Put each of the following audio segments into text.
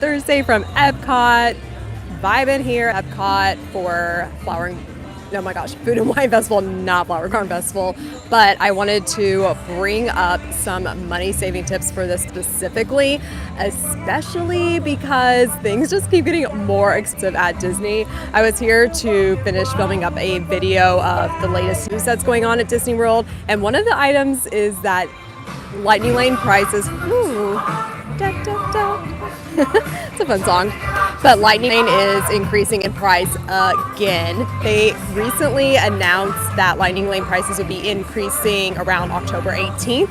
Thursday from Epcot. Vibing here at Epcot for Food and Wine Festival, not Flower Crown Festival. But I wanted to bring up some money saving tips for this specifically, especially because things just keep getting more expensive at Disney. I was here to finish filming up a video of the latest news that's going on at Disney World, and one of the items is that Lightning Lane prices. It's a fun song. But Lightning Lane is increasing in price again. They recently announced that Lightning Lane prices would be increasing around October 18th.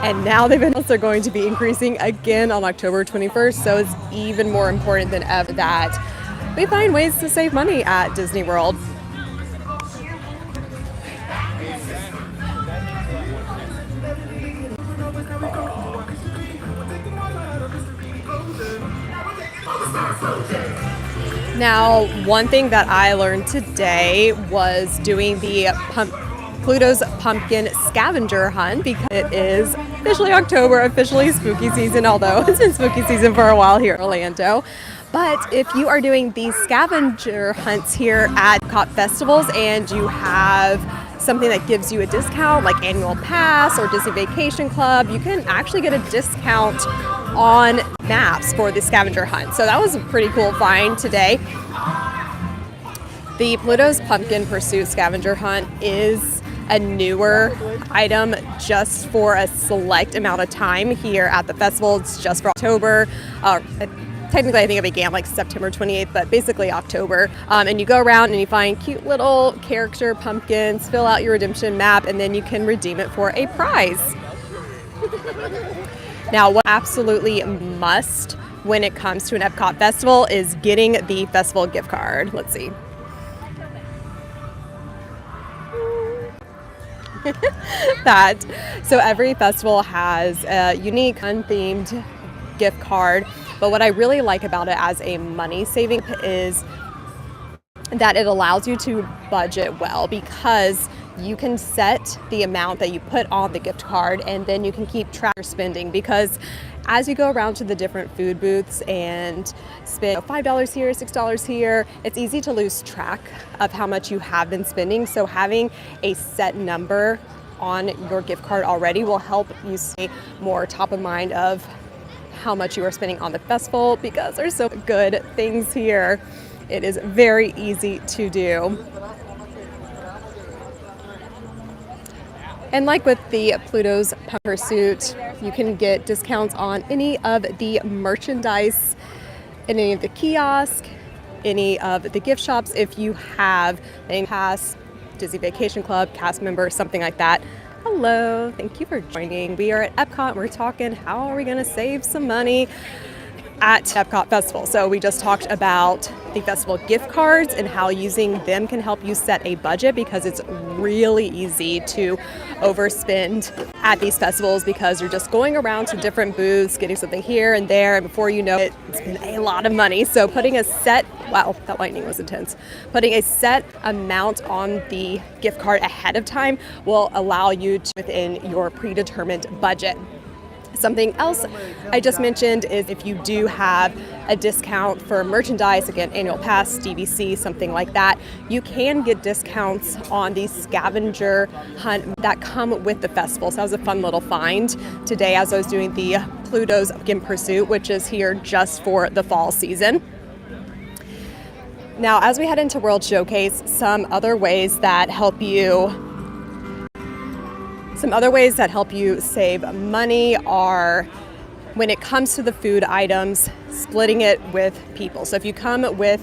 And now they've announced they're going to be increasing again on October 21st. So it's even more important than ever that we find ways to save money at Disney World. Now, one thing that I learned today was doing the Pluto's Pumpkin Scavenger Hunt, because it is officially October, officially spooky season, although it's been spooky season for a while here in Orlando. But if you are doing these scavenger hunts here at Epcot festivals and you have something that gives you a discount like annual pass or Disney Vacation Club, you can actually get a discount on maps for the scavenger hunt. So that was a pretty cool find today. The Pluto's Pumpkin Pursuit Scavenger Hunt is a newer item just for a select amount of time here at the festival. It's just for October. Technically, I think it began like September 28th, but basically October. And you go around and you find cute little character pumpkins, fill out your redemption map, and then you can redeem it for a prize. Now, what absolutely must when it comes to an Epcot festival is getting the festival gift card. Let's see. So every festival has a unique, unthemed gift card. But what I really like about it as a money saving is that it allows you to budget well, because you can set the amount that you put on the gift card and then you can keep track of your spending, because as you go around to the different food booths and spend $5 here, $6 here, it's easy to lose track of how much you have been spending. So having a set number on your gift card already will help you stay more top of mind of how much you are spending on the festival, because there's so good things here. It is very easy to do. And like with the Pluto's Pumpkin Pursuit, you can get discounts on any of the merchandise in any of the kiosks, any of the gift shops if you have a pass, Disney Vacation Club, cast member, something like that. Hello, thank you for joining. We are at Epcot and we're talking how are we going to save some money at Epcot Festival. So we just talked about the festival gift cards and how using them can help you set a budget, because it's really easy to overspend at these festivals because you're just going around to different booths, getting something here and there, and before you know it, it's been a lot of money. So putting a set, wow, that lightning was intense. Putting a set amount on the gift card ahead of time will allow you to within your predetermined budget. Something else I just mentioned is if you do have a discount for merchandise, again, annual pass, DVC, something like that, you can get discounts on the scavenger hunt that come with the festival. So that was a fun little find today as I was doing the Pluto's Pumpkin Pursuit, which is here just for the fall season. Now, as we head into World Showcase, some other ways that help you save money are, when it comes to the food items, splitting it with people. So if you come with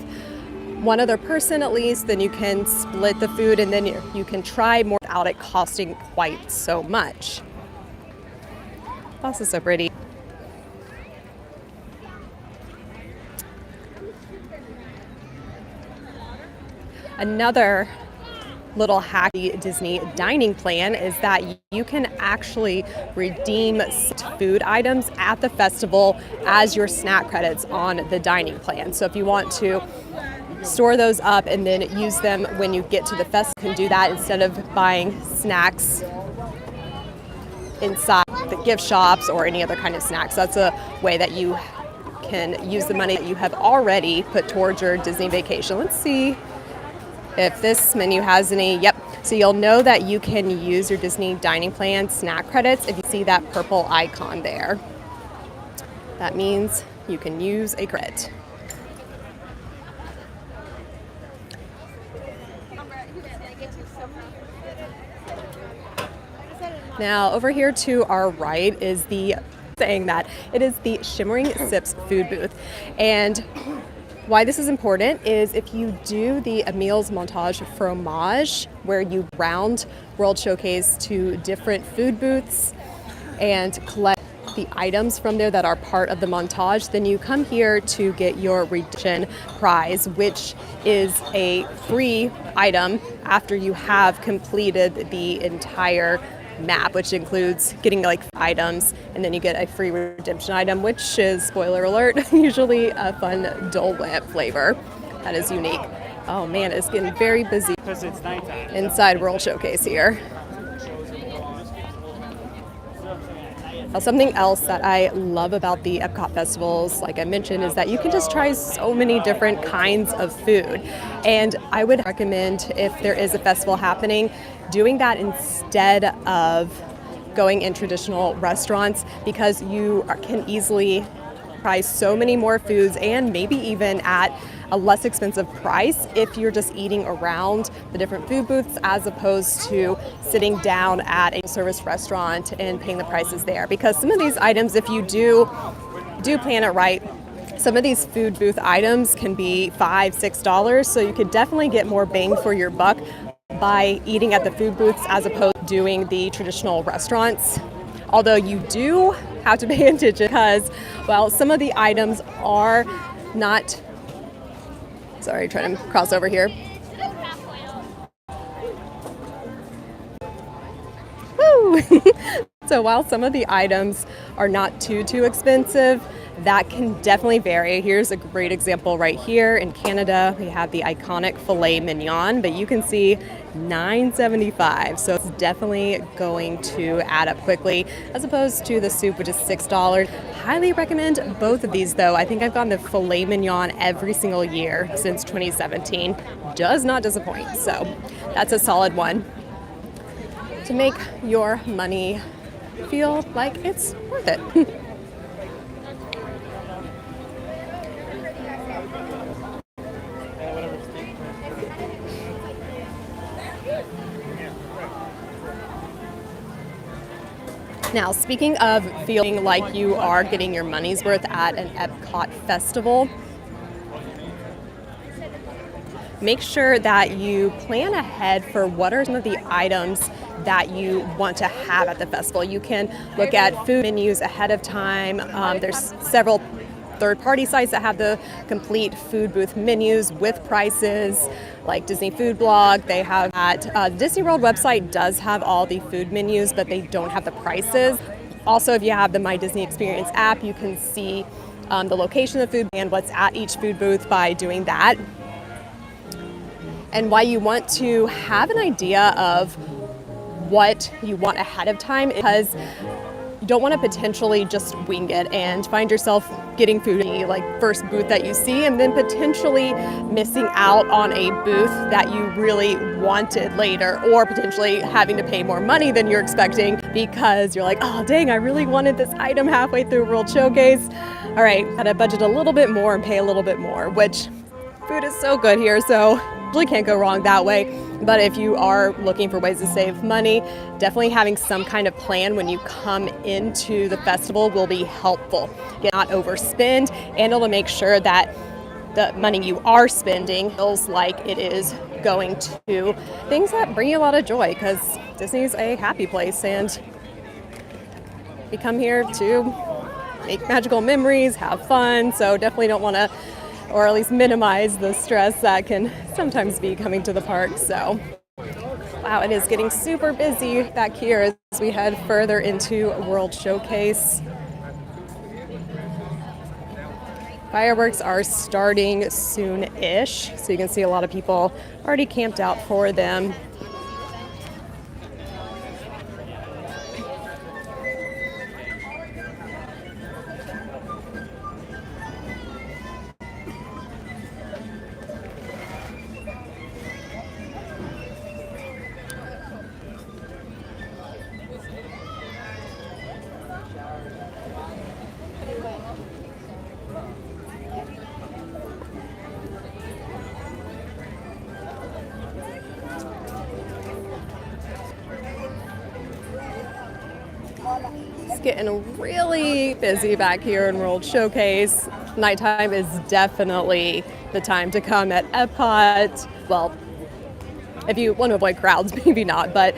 one other person at least, then you can split the food and then you can try more without it costing quite so much. This is so pretty. Another little hacky Disney dining plan is that you can actually redeem food items at the festival as your snack credits on the dining plan. So if you want to store those up and then use them when you get to the festival, you can do that instead of buying snacks inside the gift shops or any other kind of snacks. That's a way that you can use the money that you have already put towards your Disney vacation. Let's see if this menu has any. Yep. So you'll know that you can use your Disney dining plan snack credits if you see that purple icon there. That means you can use a credit. Now over here to our right is the saying that it is the Shimmering Sips food booth. And why this is important is if you do the Emil's Montage Fromage, where you round World Showcase to different food booths and collect the items from there that are part of the montage, then you come here to get your redemption prize, which is a free item after you have completed the entire map, which includes getting like items, and then you get a free redemption item, which is, spoiler alert, usually a fun Dole Whip flavor that is unique. Oh man, it's getting very busy inside World Showcase here. Now, something else that I love about the Epcot festivals, like I mentioned, is that you can just try so many different kinds of food. And I would recommend, if there is a festival happening, doing that instead of going in traditional restaurants, because you can easily try so many more foods and maybe even at a less expensive price if you're just eating around the different food booths as opposed to sitting down at a service restaurant and paying the prices there. Because some of these items, if you do plan it right, some of these food booth items can be $5, $6, so you could definitely get more bang for your buck by eating at the food booths as opposed to doing the traditional restaurants. Although you do have to pay attention because, well, some of the items are not... Sorry, trying to cross over here. Woo! So while some of the items are not too expensive, that can definitely vary. Here's a great example right here. In Canada, we have the iconic filet mignon, but you can see $9.75. So it's definitely going to add up quickly as opposed to the soup, which is $6. Highly recommend both of these though. I think I've gotten the filet mignon every single year since 2017. Does not disappoint. So that's a solid one to make your money feel like it's worth it. Now, speaking of feeling like you are getting your money's worth at an Epcot festival, make sure that you plan ahead for what are some of the items that you want to have at the festival. You can look at food menus ahead of time. There's several third-party sites that have the complete food booth menus with prices, like Disney Food Blog. They have at Disney World website does have all the food menus, but they don't have the prices. Also, if you have the My Disney Experience app, you can see the location of the food and what's at each food booth by doing that. And why you want to have an idea of what you want ahead of time, because you don't want to potentially just wing it and find yourself getting food like first booth that you see and then potentially missing out on a booth that you really wanted later, or potentially having to pay more money than you're expecting because you're like, oh dang, I really wanted this item halfway through World Showcase. All right, gotta budget a little bit more and pay a little bit more, which food is so good here, so really can't go wrong that way. But if you are looking for ways to save money, definitely having some kind of plan when you come into the festival will be helpful. Get not overspend, and it'll make sure that the money you are spending feels like it is going to things that bring you a lot of joy, because Disney's a happy place and we come here to make magical memories, have fun, so definitely don't want to, or at least minimize the stress that can sometimes be coming to the park. So, wow, it is getting super busy back here as we head further into World Showcase. Fireworks are starting soon-ish, so you can see a lot of people already camped out for them. getting really busy back here in World Showcase. Nighttime is definitely the time to come at Epcot. Well, if you want to avoid crowds, maybe not, but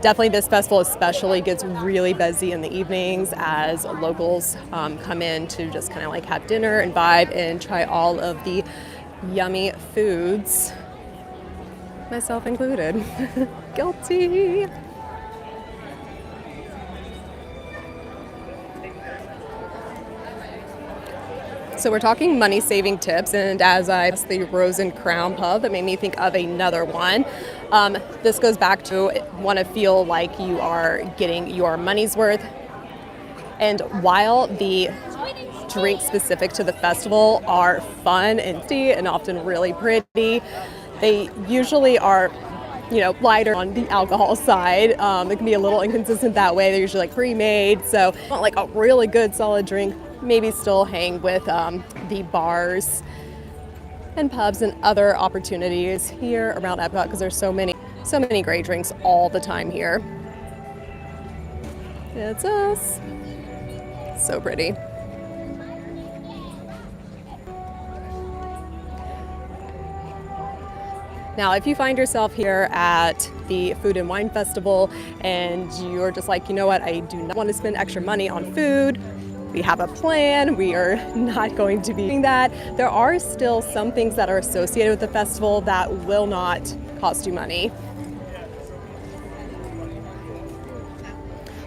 definitely this festival especially gets really busy in the evenings as locals come in to just kind of like have dinner and vibe and try all of the yummy foods, myself included. Guilty. So we're talking money saving tips, and as I the Rose and Crown pub, that made me think of another one. This goes back to want to feel like you are getting your money's worth. And while the drinks specific to the festival are fun and tasty and often really pretty, they usually are, lighter on the alcohol side. It can be a little inconsistent that way. They're usually like pre-made, so if you want like a really good solid drink, maybe still hang with the bars and pubs and other opportunities here around Epcot, because there's so many great drinks all the time here. It's us. So pretty. Now, if you find yourself here at the Food and Wine Festival and you're just like, you know what, I do not want to spend extra money on food, we have a plan, we are not going to be doing that. There are still some things that are associated with the festival that will not cost you money.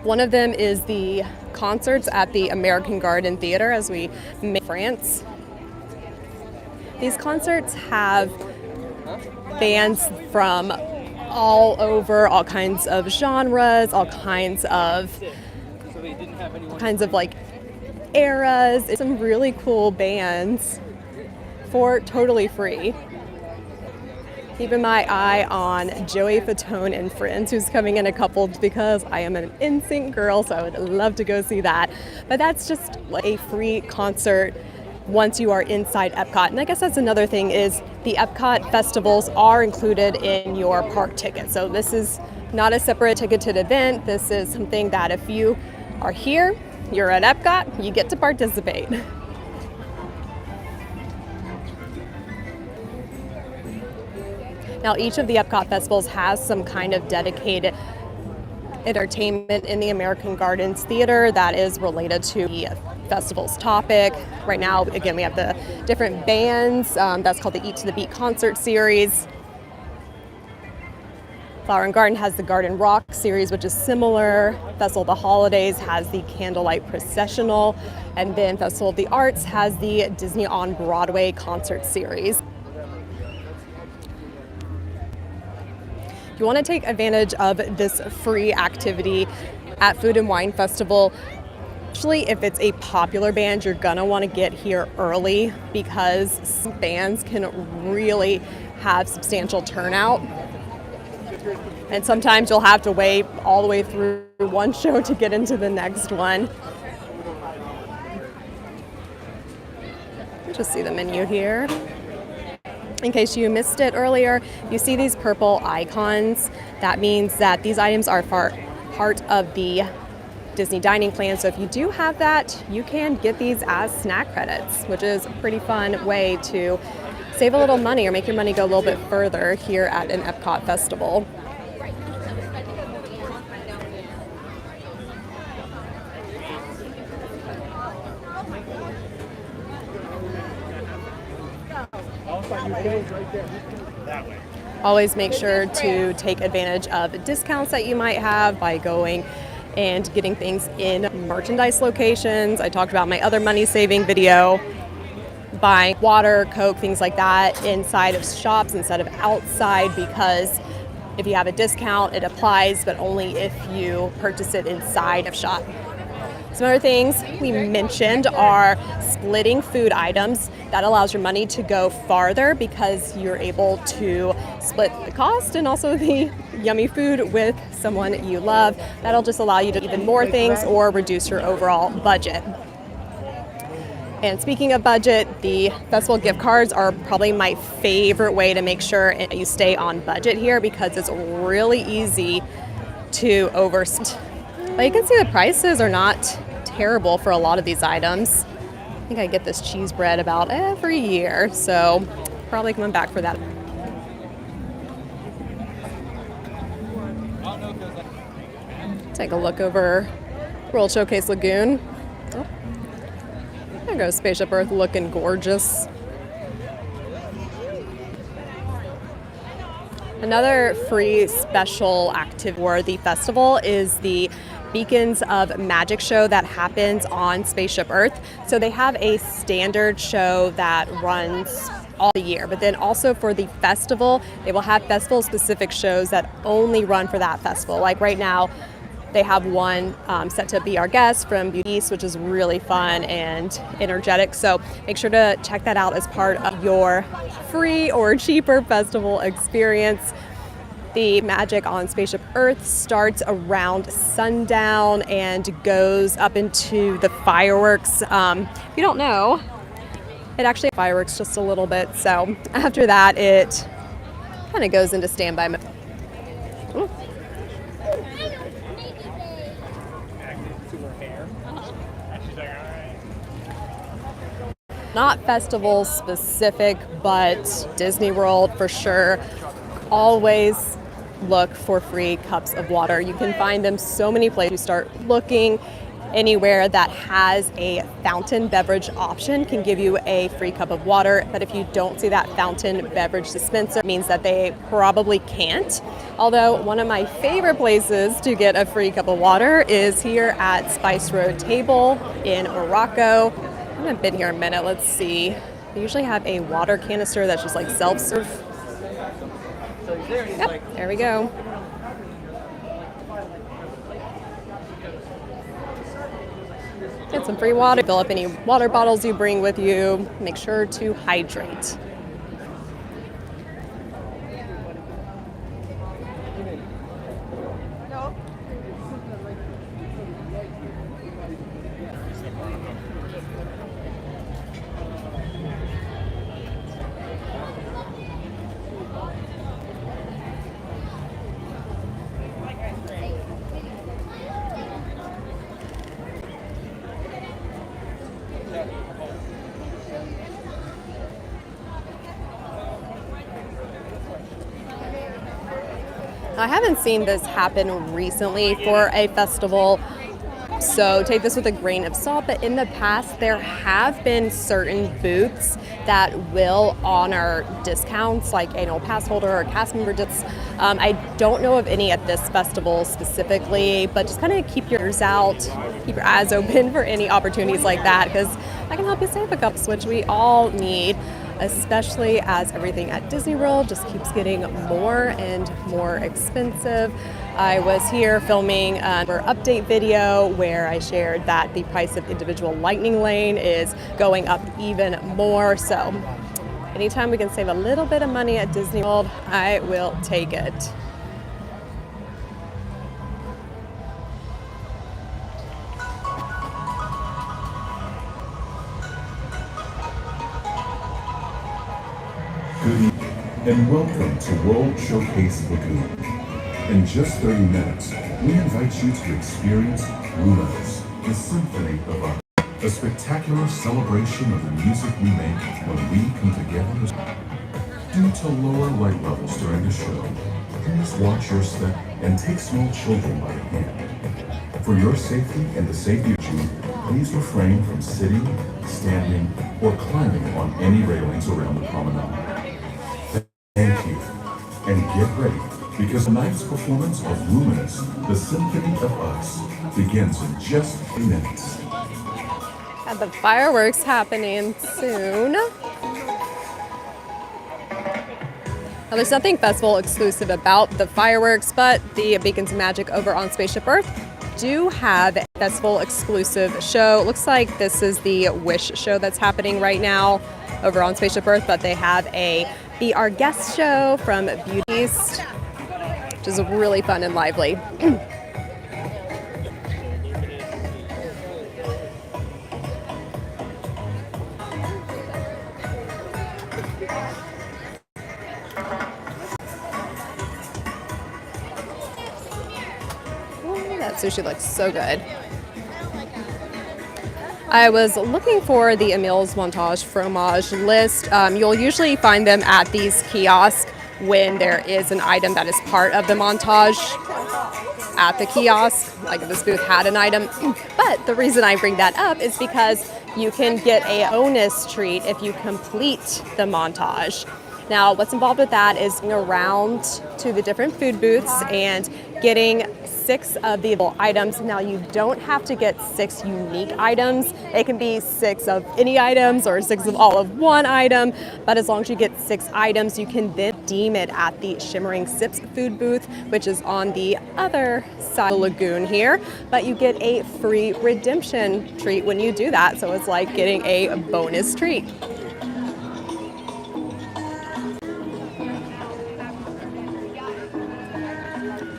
One of them is the concerts at the American Garden Theater as we make France. These concerts have bands from all over, all kinds of genres, all kinds of like eras. It's some really cool bands for totally free. Keeping my eye on Joey Fatone and Friends, who's coming in a couple, because I am an NSYNC girl, so I would love to go see that. But that's just like a free concert once you are inside Epcot. And I guess that's another thing, is the Epcot festivals are included in your park ticket. So this is not a separate ticketed event. This is something that if you are here, you're at Epcot, you get to participate. Now, each of the Epcot festivals has some kind of dedicated entertainment in the American Gardens Theater that is related to the festival's topic. Right now, again, we have the different bands. That's called the Eat to the Beat concert series. Flower and Garden has the Garden Rock series, which is similar. Festival of the Holidays has the Candlelight Processional. And then Festival of the Arts has the Disney on Broadway concert series. If you want to take advantage of this free activity at Food and Wine Festival, especially if it's a popular band, you're gonna want to get here early, because some bands can really have substantial turnout. And sometimes you'll have to wait all the way through one show to get into the next one. Just see the menu here. In case you missed it earlier, you see these purple icons. That means that these items are part of the Disney dining plan. So if you do have that, you can get these as snack credits, which is a pretty fun way to save a little money or make your money go a little bit further here at an Epcot festival. Always make sure to take advantage of discounts that you might have by going and getting things in merchandise locations. I talked about my other money saving video, buying water, Coke, things like that inside of shops instead of outside, because if you have a discount, it applies, but only if you purchase it inside of shop. Some other things we mentioned are splitting food items. That allows your money to go farther because you're able to split the cost and also the yummy food with someone you love. That'll just allow you to do even more things or reduce your overall budget. And speaking of budget, the festival gift cards are probably my favorite way to make sure you stay on budget here, because it's really easy to overspend. But you can see the prices are not terrible for a lot of these items. I think I get this cheese bread about every year, so probably coming back for that. Take a look over World Showcase Lagoon. Oh, there goes Spaceship Earth looking gorgeous. Another free special activity for the festival is the Beacons of Magic show that happens on Spaceship Earth. So they have a standard show that runs all year, but then also for the festival, they will have festival specific shows that only run for that festival. Like right now, they have one set to Be Our Guest from Beauty East, which is really fun and energetic. So make sure to check that out as part of your free or cheaper festival experience. The magic on Spaceship Earth starts around sundown and goes up into the fireworks. If you don't know, it actually fireworks just a little bit. So after that, it kind of goes into standby mode. Ooh. Not festival specific, but Disney World for sure. Always look for free cups of water. You can find them so many places. You start looking anywhere that has a fountain beverage option can give you a free cup of water. But if you don't see that fountain beverage dispenser, it means that they probably can't. Although one of my favorite places to get a free cup of water is here at Spice Road Table in Morocco. I haven't been here a minute. Let's see. They usually have a water canister that's just like self-serve. Yep, there we go. Get some free water. Fill up any water bottles you bring with you. Make sure to hydrate. I haven't seen this happen recently for a festival, so take this with a grain of salt, but in the past there have been certain booths that will honor discounts like annual pass holder or cast member discounts. I don't know of any at this festival specifically, but just kind of keep your ears out, keep your eyes open for any opportunities like that, because I can help you save a couple, which we all need, especially as everything at Disney World just keeps getting more and more expensive. I was here filming our update video where I shared that the price of individual Lightning Lane is going up even more. So anytime we can save a little bit of money at Disney World, I will take it. Good evening, and welcome to World Showcase Lagoon. In just 30 minutes, we invite you to experience Luminous, the Symphony of Art, a spectacular celebration of the music we make when we come together. Due to lower light levels during the show, please watch your step and take small children by the hand. For your safety and the safety of you, please refrain from sitting, standing, or climbing on any railings around the promenade. Thank you, and get ready, because tonight's performance of Luminous, the Symphony of Us, begins in just 3 minutes. Got the fireworks happening soon. Now, there's nothing festival exclusive about the fireworks, but the Beacons of Magic over on Spaceship Earth do have a festival exclusive show. It looks like this is the Wish show that's happening right now over on Spaceship Earth, but they have a Be Our Guest show from Beauty East, which is really fun and lively. Ooh, that sushi looks so good. I was looking for the Emil's Montage fromage list. You'll usually find them at these kiosks when there is an item that is part of the montage at the kiosk, like if this booth had an item. But the reason I bring that up is because you can get a bonus treat if you complete the montage. Now, what's involved with that is going around to the different food booths and getting 6 of the items. Now, you don't have to get 6 unique items. It can be 6 of any items or 6 of all of one item, but as long as you get 6 items, you can then redeem it at the Shimmering Sips food booth, which is on the other side of the lagoon here. But you get a free redemption treat when you do that, so it's like getting a bonus treat.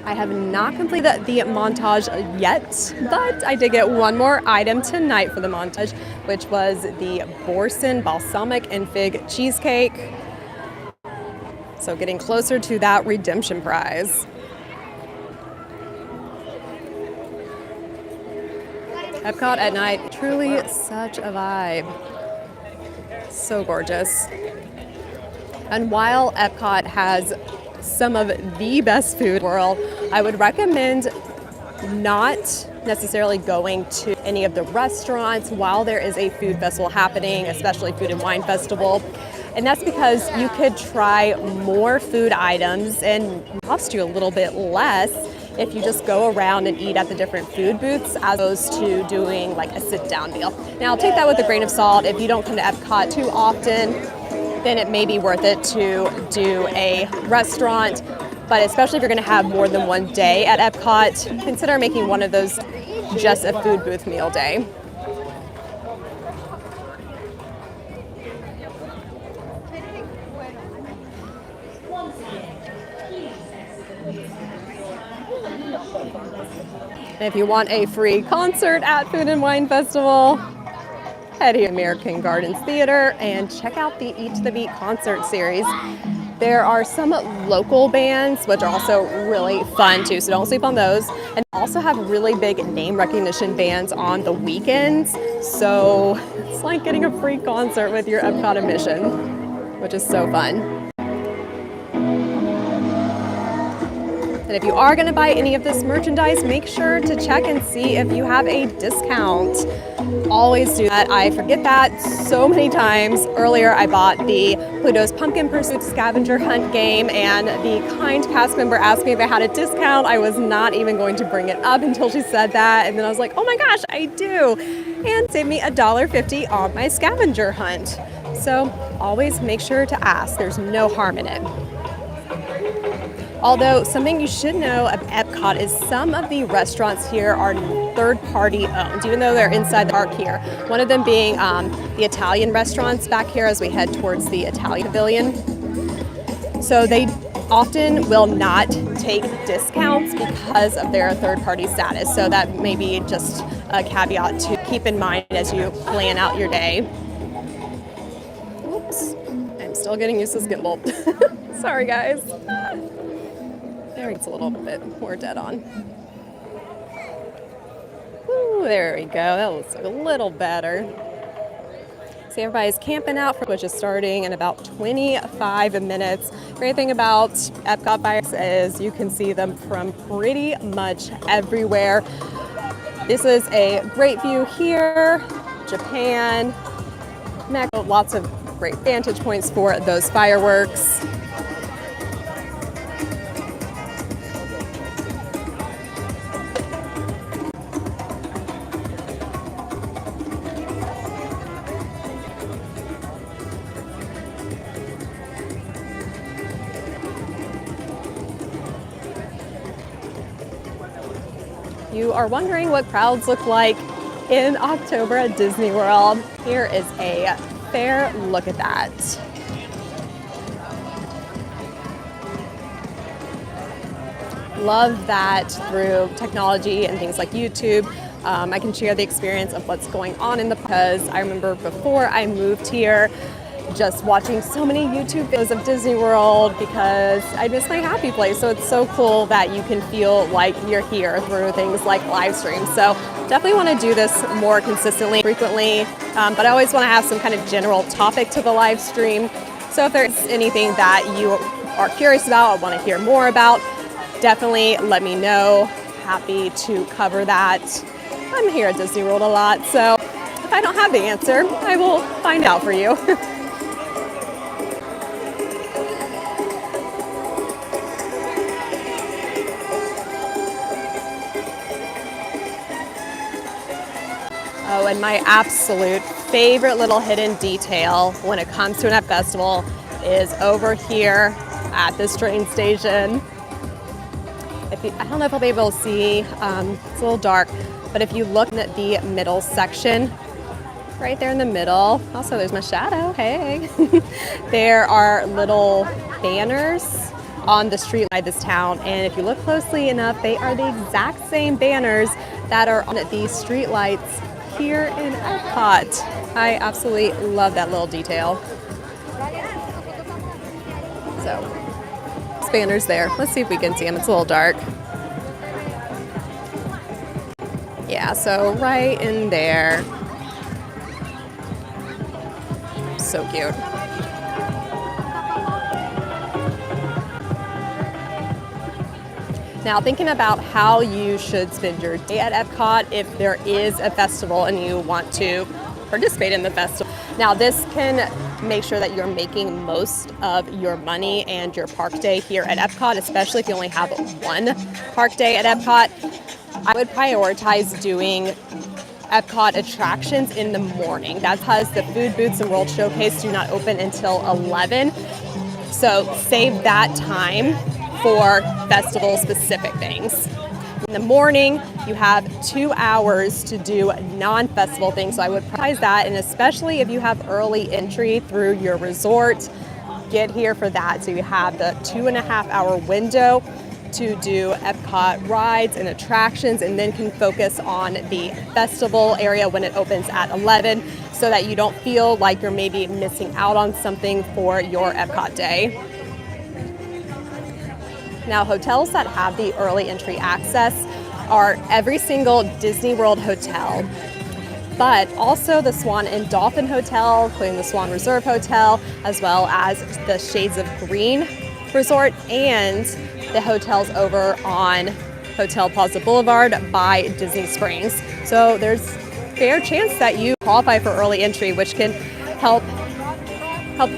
I have not completed the montage yet, but I did get one more item tonight for the montage, which was the Borson balsamic and fig cheesecake. So getting closer to that redemption prize. Epcot at night, truly such a vibe. So gorgeous. And while Epcot has some of the best food in the world, I would recommend not necessarily going to any of the restaurants while there is a food festival happening, especially Food and Wine Festival. And that's because you could try more food items and cost you a little bit less if you just go around and eat at the different food booths as opposed to doing like a sit-down meal. Now, take that with a grain of salt. If you don't come to Epcot too often, then it may be worth it to do a restaurant. But especially if you're going to have more than one day at Epcot, consider making one of those just a food booth meal day. And if you want a free concert at Food and Wine Festival, head here to American Gardens Theater and check out the Eat to the Beat concert series. There are some local bands, which are also really fun too, so don't sleep on those. And also have really big name recognition bands on the weekends. So it's like getting a free concert with your Epcot admission, which is so fun. And if you are going to buy any of this merchandise, make sure to check and see if you have a discount. Always do that. I forget that so many times. Earlier, I bought the Pluto's Pumpkin Pursuit scavenger hunt game, and the kind cast member asked me if I had a discount. I was not even going to bring it up until she said that, and then I was like, oh my gosh, I do. And saved me $1.50 on my scavenger hunt. So always make sure to ask. There's no harm in it. Although something you should know of Epcot is some of the restaurants here are third-party owned, even though they're inside the park here. One of them being the Italian restaurants back here as we head towards the Italian Pavilion. So they often will not take discounts because of their third-party status. So that may be just a caveat to keep in mind as you plan out your day. Oops, I'm still getting used to this gimbal. Sorry, guys. There it's a little bit more dead on. Ooh, there we go. That looks a little better. See, everybody's camping out, which is starting in about 25 minutes. Great thing about Epcot bikes is you can see them from pretty much everywhere. This is a great view here, Japan, Mexico, lots of great vantage points for those fireworks. You are wondering what crowds look like in October at Disney World. Here is a fair look at that. Love that through technology and things like YouTube, I can share the experience of what's going on in the because I remember before I moved here, just watching so many YouTube videos of Disney World because I miss my happy place. So it's so cool that you can feel like you're here through things like live streams. So definitely want to do this more consistently, frequently, but I always want to have some kind of general topic to the live stream. So if there's anything that you are curious about or want to hear more about, definitely let me know. Happy to cover that. I'm here at Disney World a lot, so if I don't have the answer, I will find out for you. Oh, and my absolute favorite little hidden detail when it comes to an Epcot festival is over here at this train station. I don't know if I'll be able to see, it's a little dark, but if you look at the middle section, right there in the middle, also there's my shadow, hey. There are little banners on the street by this town, and if you look closely enough, they are the exact same banners that are on these street lights here in Epcot. I absolutely love that little detail. So, this banner's there. Let's see if we can see them. It's a little dark. Yeah, so right in there. So cute. Now, thinking about how you should spend your day at Epcot if there is a festival and you want to participate in the festival. Now, this can make sure that you're making most of your money and your park day here at Epcot, especially if you only have one park day at Epcot. I would prioritize doing Epcot attractions in the morning. That's because the food booths and World Showcase do not open until 11. So save that time for festival specific things. In the morning, you have 2 hours to do non-festival things, so I would prioritize that, and especially if you have early entry through your resort, get here for that. So you have the 2.5-hour window to do Epcot rides and attractions, and then can focus on the festival area when it opens at 11, so that you don't feel like you're maybe missing out on something for your Epcot day. Now, hotels that have the early entry access are every single Disney World hotel, but also the Swan and Dolphin Hotel, including the Swan Reserve Hotel, as well as the Shades of Green Resort, and the hotels over on Hotel Plaza Boulevard by Disney Springs. So there's a fair chance that you qualify for early entry, which can help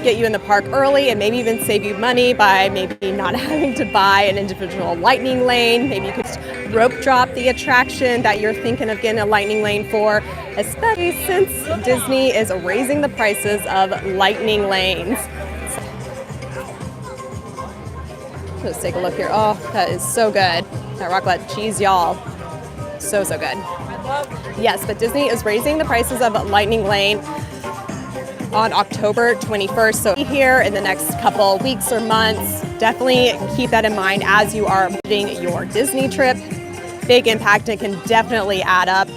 get you in the park early and maybe even save you money by maybe not having to buy an individual lightning lane. Maybe you could rope drop the attraction that you're thinking of getting a lightning lane for, especially since Disney is raising the prices of lightning lanes. Let's take a look here. Oh, that is so good. That raclette cheese, y'all. So, so good. Yes, but Disney is raising the prices of lightning lane on October 21st. So here in the next couple weeks or months, definitely keep that in mind as you are planning your Disney trip. Big impact, and can definitely add up.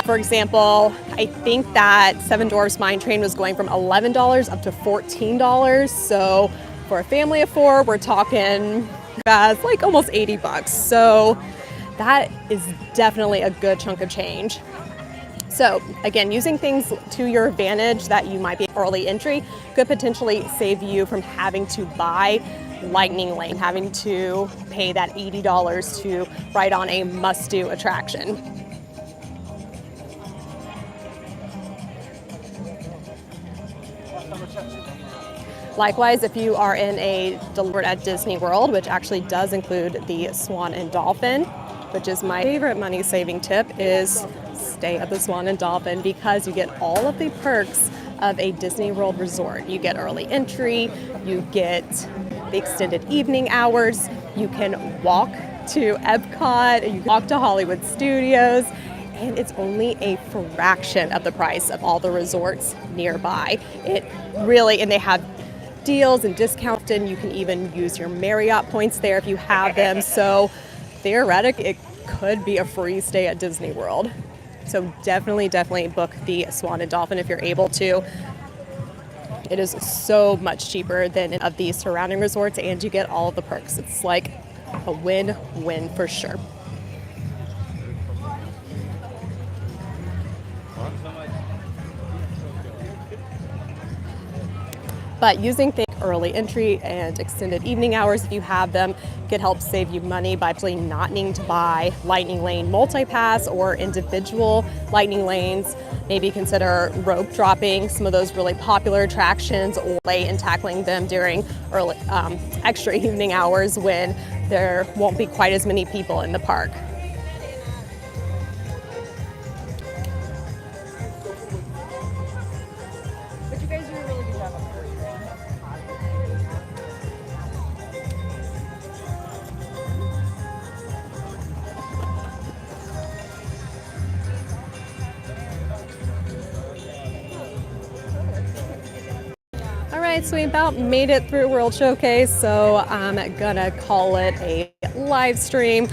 For example, I think that Seven Dwarfs Mine Train was going from $11 up to $14. So for a family of 4, we're talking like almost $80. So that is definitely a good chunk of change. So again, using things to your advantage that you might be early entry could potentially save you from having to buy lightning lane, having to pay that $80 to ride on a must-do attraction. Likewise, if you are in a delivered at Disney World, which actually does include the Swan and Dolphin, which is my favorite money-saving tip, is stay at the Swan and Dolphin, because you get all of the perks of a Disney World resort. You get early entry, you get the extended evening hours, you can walk to Epcot, you can walk to Hollywood Studios, and it's only a fraction of the price of all the resorts nearby. It really, and they have deals and discounts, and you can even use your Marriott points there if you have them. So theoretically, it could be a free stay at Disney World. So definitely book the Swan and Dolphin if you're able to. It is so much cheaper than of the surrounding resorts, and you get all of the perks. It's like a win-win for sure. But using Think early entry and extended evening hours, if you have them, could help save you money by actually not needing to buy Lightning Lane multi-pass or individual Lightning Lanes. Maybe consider rope dropping some of those really popular attractions or late and tackling them during early extra evening hours when there won't be quite as many people in the park. But you guys do a really good job of All right, so we about made it through World Showcase, so I'm gonna call it a live stream.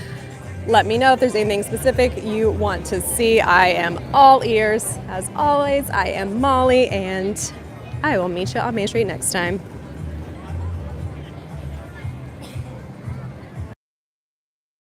Let me know if there's anything specific you want to see. I am all ears. As always, I am Molly, and I will meet you on Main Street next time.